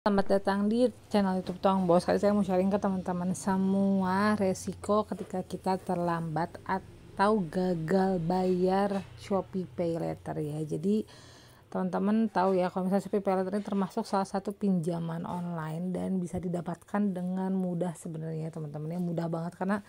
Selamat datang di channel YouTube Tong Bos. Kali saya mau sharing ke teman-teman semua resiko ketika kita terlambat atau gagal bayar Shopee Pay Later ya. Jadi teman-teman tahu ya kalau misalnya Shopee Pay Later ini termasuk salah satu pinjaman online dan bisa didapatkan dengan mudah sebenarnya teman-teman ya, mudah banget karena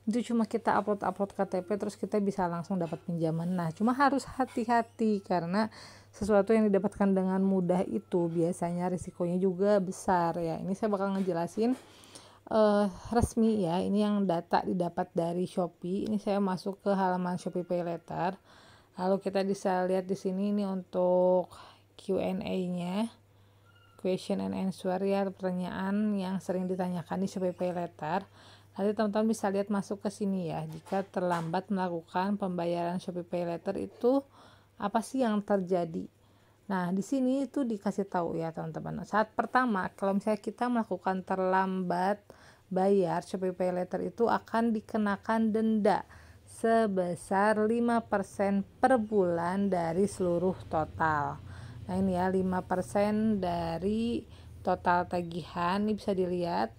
itu cuma kita upload KTP terus kita bisa langsung dapat pinjaman. Nah, cuma harus hati-hati karena sesuatu yang didapatkan dengan mudah itu biasanya risikonya juga besar ya. Ini saya bakal ngejelasin resmi ya. Ini yang data didapat dari Shopee. Ini saya masuk ke halaman Shopee Pay Later. Lalu kita bisa lihat di sini ini untuk Q&A-nya, question and answer ya, pertanyaan yang sering ditanyakan di Shopee Pay Later. Nanti teman-teman bisa lihat masuk ke sini ya. Jika terlambat melakukan pembayaran Shopee Pay Later itu apa sih yang terjadi? Nah, di sini itu dikasih tahu ya teman-teman. Saat pertama, kalau misalnya kita melakukan terlambat bayar Shopee Pay Later itu akan dikenakan denda sebesar 5% per bulan dari seluruh total. Nah, ini ya 5% dari total tagihan. Ini bisa dilihat.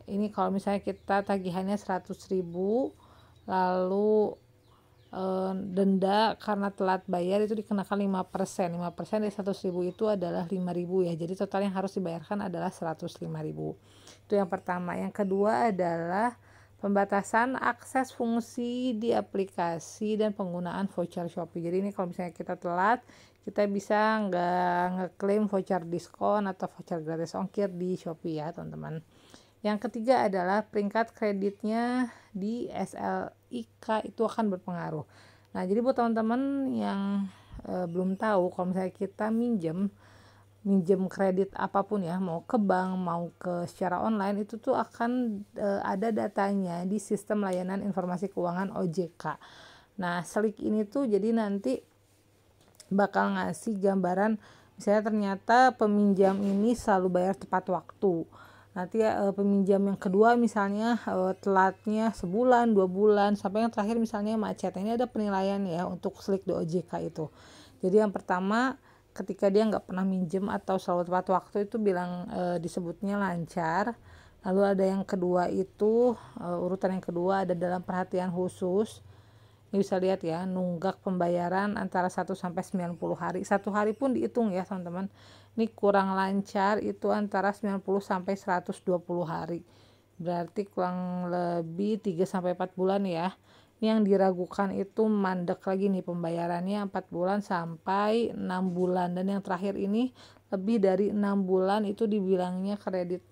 Ini kalau misalnya kita tagihannya 100.000, lalu denda karena telat bayar itu dikenakan 5%. 5% dari 100.000 itu adalah 5.000 ya. Jadi total yang harus dibayarkan adalah 105.000. Itu yang pertama. Yang kedua adalah pembatasan akses fungsi di aplikasi dan penggunaan voucher Shopee. Jadi ini kalau misalnya kita telat, kita bisa nggak ngeklaim voucher diskon atau voucher gratis ongkir di Shopee ya teman-teman. Yang ketiga adalah peringkat kreditnya di SLIK itu akan berpengaruh. Nah, jadi buat teman-teman yang belum tahu, kalau misalnya kita minjem kredit apapun ya, mau ke bank, mau ke secara online, itu tuh akan ada datanya di sistem layanan informasi keuangan OJK. Nah, SLIK ini tuh jadi nanti bakal ngasih gambaran misalnya ternyata peminjam ini selalu bayar tepat waktu. Nanti peminjam yang kedua misalnya telatnya sebulan, 2 bulan, sampai yang terakhir misalnya macet. Ini ada penilaian ya untuk SLIK di OJK itu. Jadi yang pertama ketika dia nggak pernah minjem atau selalu tepat waktu itu bilang disebutnya lancar. Lalu ada yang kedua itu urutan yang kedua ada dalam perhatian khusus. Ini bisa lihat ya, nunggak pembayaran antara 1 sampai 90 hari. 1 hari pun dihitung ya, teman-teman. Ini kurang lancar itu antara 90 sampai 120 hari. Berarti kurang lebih 3 sampai 4 bulan ya. Ini yang diragukan itu mandek lagi nih pembayarannya 4 bulan sampai 6 bulan dan yang terakhir ini lebih dari 6 bulan itu dibilangnya kredit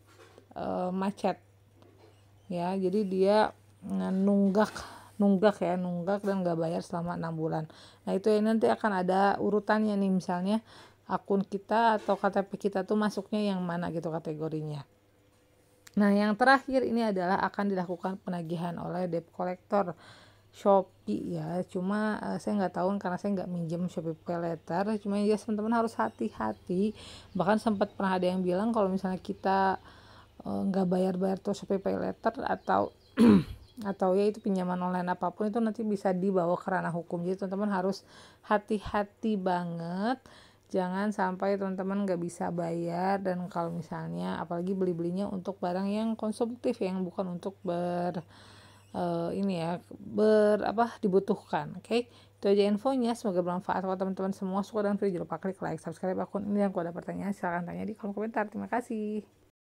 macet. Ya, jadi dia nunggak dan nggak bayar selama 6 bulan. Nah, itu ya nanti akan ada urutannya nih, misalnya akun kita atau KTP kita tuh masuknya yang mana gitu kategorinya. Nah, yang terakhir ini adalah akan dilakukan penagihan oleh debt collector Shopee ya. Cuma saya nggak tahu karena saya nggak minjem Shopee Pay Later. Cuma ya teman-teman harus hati-hati. Bahkan sempat pernah ada yang bilang kalau misalnya kita nggak bayar tuh Shopee Pay Later atau atau ya itu pinjaman online apapun itu nanti bisa dibawa ke ranah hukum. Jadi teman-teman harus hati-hati banget, jangan sampai teman-teman nggak bisa bayar. Dan kalau misalnya apalagi beli-belinya untuk barang yang konsumtif yang bukan untuk dibutuhkan. Oke, itu aja infonya, semoga bermanfaat buat teman-teman semua. Suka dan video, jangan lupa klik like, subscribe akun ini. Yang kalau ada pertanyaan silahkan tanya di kolom komentar. Terima kasih.